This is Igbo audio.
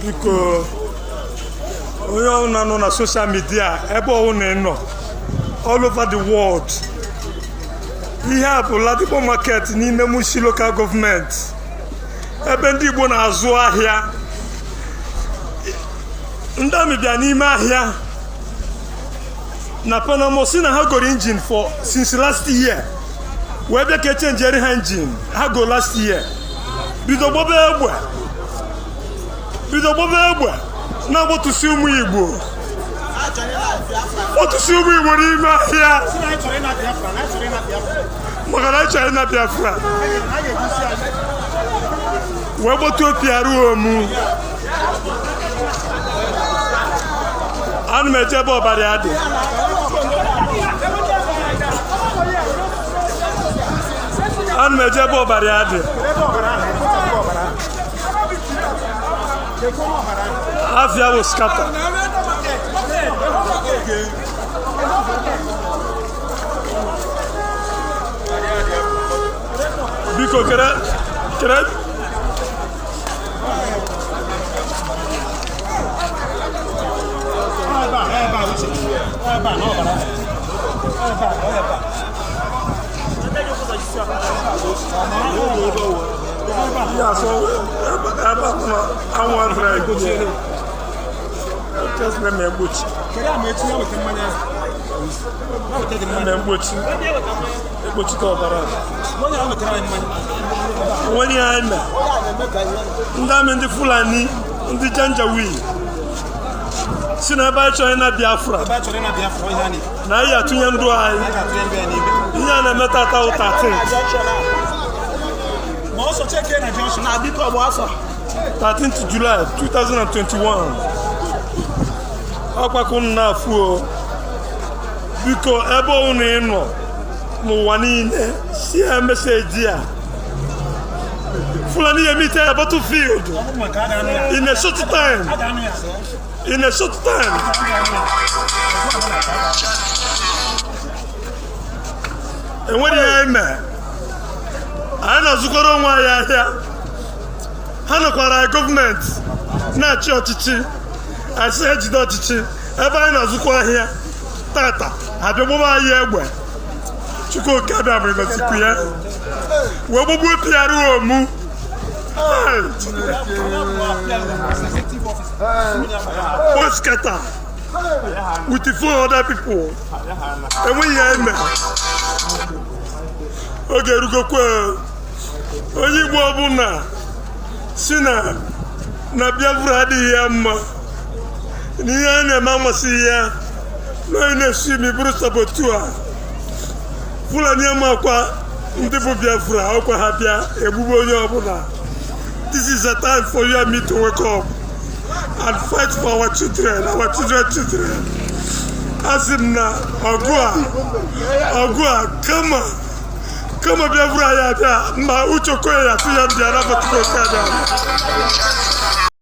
Because we all know on social media, everyone all over the world. We have a Ladipo market in Nemushi local government. Ebendi bona azua here. Ndami bianima here. Na Panamosina ha go engine for since last year. We be ke change engine. Ha go last year. Bido bobe egbe. Na go to see umu Igbo. What to see umu Igbo ni ma here. Magana China Biafra. We go to Piaru omu. Anu mejebo bariade. Anu mejebo bariade. Avia will scatter. Biko kere. Yeah, so I want very good. Just let me watch. When you are in the Fulani, in the Janjaweed. Sinaba China Biafra. Now you are 2 years old. You are a metata. Also check in junction. 13th July 2021. Akwakunna fuo. Biko ebo uneno mo wanine share message here. Fulani emite a battlefield in a short time. And when you met, I know Zukoro Waya here. Hanakwara government, not church. I said, Chichi, ever in Azukwa here. Tata, I don't know why you were. Chuko Kadam in the Sikuya. Wabu Piaru Mu. What's Kata? With the 4 other people. And when you are met. Okay, Rukoko. Onye Igbo ọbụla si na Biafra adịghị ya mma n'ihe a na-eme amasị ya na na-esi imi bụrụ sabotua Fulani amakwa ndị bụ Biafra ọkwa ha bịa egbugbo onye ọbụla. This is a time for you and me to wake up and fight for our children. Asim na ọgụ a kama Biafra ya bịa ma uche koya ya tụya bịara batuko kada.